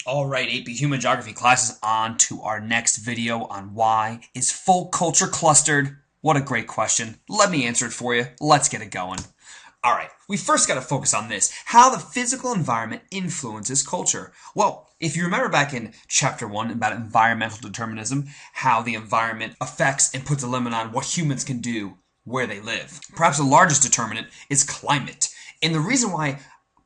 Alright, AP Human Geography class is on to our next video on why is folk culture clustered? What a great question. Let me answer it for you. Let's get it going. Alright, we first got to focus on this, how the physical environment influences culture. Well, if you remember back in chapter 1 about environmental determinism, how the environment affects and puts a limit on what humans can do where they live. Perhaps the largest determinant is climate. And the reason why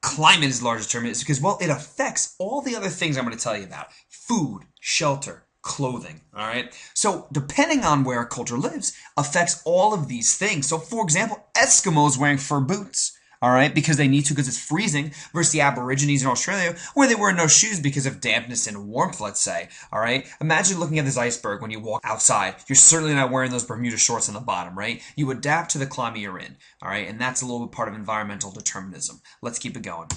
climate is the largest determinant is because, well, it affects all the other things I'm going to tell you about. Food, shelter, clothing, all right? So depending on where a culture lives affects all of these things. So for example, Eskimos wearing fur boots, all right, because they need to because it's freezing, versus the Aborigines in Australia where they wear no shoes because of dampness and warmth, let's say, all right? Imagine looking at this iceberg when you walk outside. You're certainly not wearing those Bermuda shorts on the bottom, right? You adapt to the climate you're in, all right? And that's a little bit part of environmental determinism. Let's keep it going.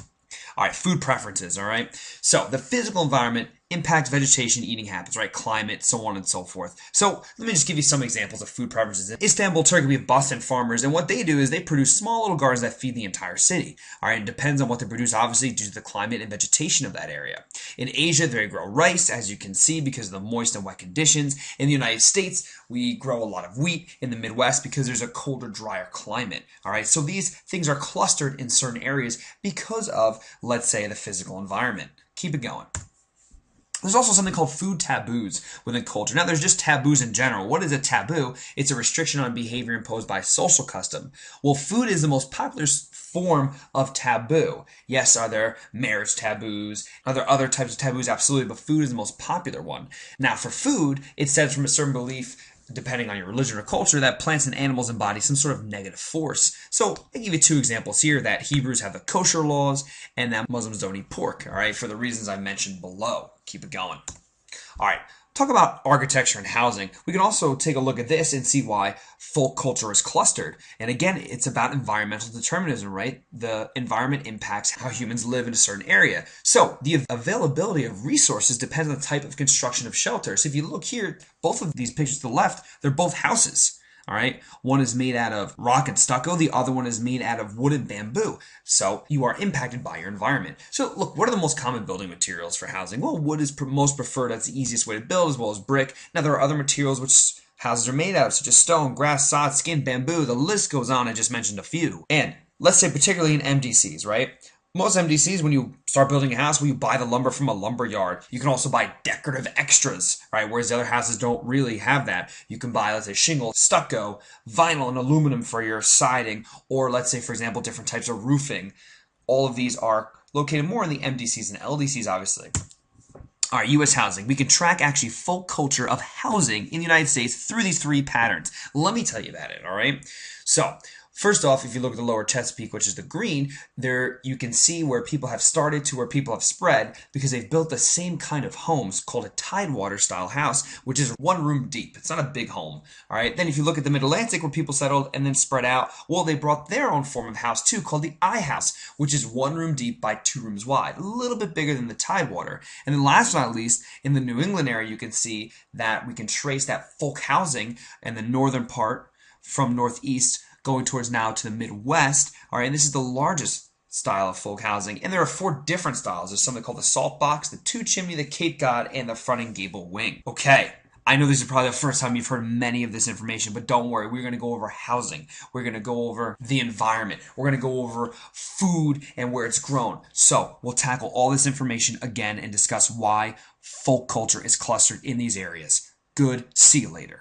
All right, food preferences, all right? So the physical environment impacts vegetation, eating habits, right? Climate, so on and so forth. So let me just give you some examples of food preferences. In Istanbul, Turkey, we have Boston farmers, and what they do is they produce small little gardens that feed the entire city. All right, it depends on what they produce, obviously, due to the climate and vegetation of that area. In Asia, they grow rice, as you can see, because of the moist and wet conditions. In the United States, we grow a lot of wheat. In the Midwest, because there's a colder, drier climate. All right, so these things are clustered in certain areas because of, let's say, the physical environment. Keep it going. There's also something called food taboos within culture. Now, there's just taboos in general. What is a taboo? It's a restriction on behavior imposed by social custom. Well, food is the most popular form of taboo. Yes, are there marriage taboos? Are there other types of taboos? Absolutely, but food is the most popular one. Now, for food, it stems from a certain belief, depending on your religion or culture, that plants and animals embody some sort of negative force. So I give you two examples here, that Hebrews have the kosher laws and that Muslims don't eat pork, all right, for the reasons I mentioned below. Keep it going. All right, talk about architecture and housing. We can also take a look at this and see why folk culture is clustered. And again, it's about environmental determinism, right? The environment impacts how humans live in a certain area. So the availability of resources depends on the type of construction of shelter. So if you look here, both of these pictures to the left, they're both houses. All right, one is made out of rock and stucco, the other one is made out of wood and bamboo. So you are impacted by your environment. So look, what are the most common building materials for housing? Well, wood is most preferred. That's the easiest way to build, as well as brick. Now, there are other materials which houses are made out of, such as stone, grass, sod, skin, bamboo. The list goes on. I just mentioned a few. And let's say particularly in MDCs, right? Most MDCs, when you start building a house, well, you buy the lumber from a lumber yard. You can also buy decorative extras, right? Whereas the other houses don't really have that. You can buy, let's say, shingle, stucco, vinyl, and aluminum for your siding, or let's say, for example, different types of roofing. All of these are located more in the MDCs and LDCs, obviously. All right, U.S. housing. We can track actually folk culture of housing in the United States through these three patterns. Let me tell you about it, all right? So, first off, if you look at the lower Chesapeake, which is the green, there you can see where people have started to where people have spread because they've built the same kind of homes called a Tidewater style house, which is one room deep. It's not a big home. All right. Then if you look at the Mid-Atlantic where people settled and then spread out, well, they brought their own form of house too called the I house, which is one room deep by 2 rooms wide, a little bit bigger than the Tidewater. And then last but not least, in the New England area, you can see that we can trace that folk housing in the northern part from northeast going towards now to the Midwest. All right, and this is the largest style of folk housing. And there are 4 different styles. There's something called the salt box, the 2-chimney, the Cape Cod, and the front and gable wing. Okay, I know this is probably the first time you've heard many of this information, but don't worry. We're going to go over housing. We're going to go over the environment. We're going to go over food and where it's grown. So we'll tackle all this information again and discuss why folk culture is clustered in these areas. Good. See you later.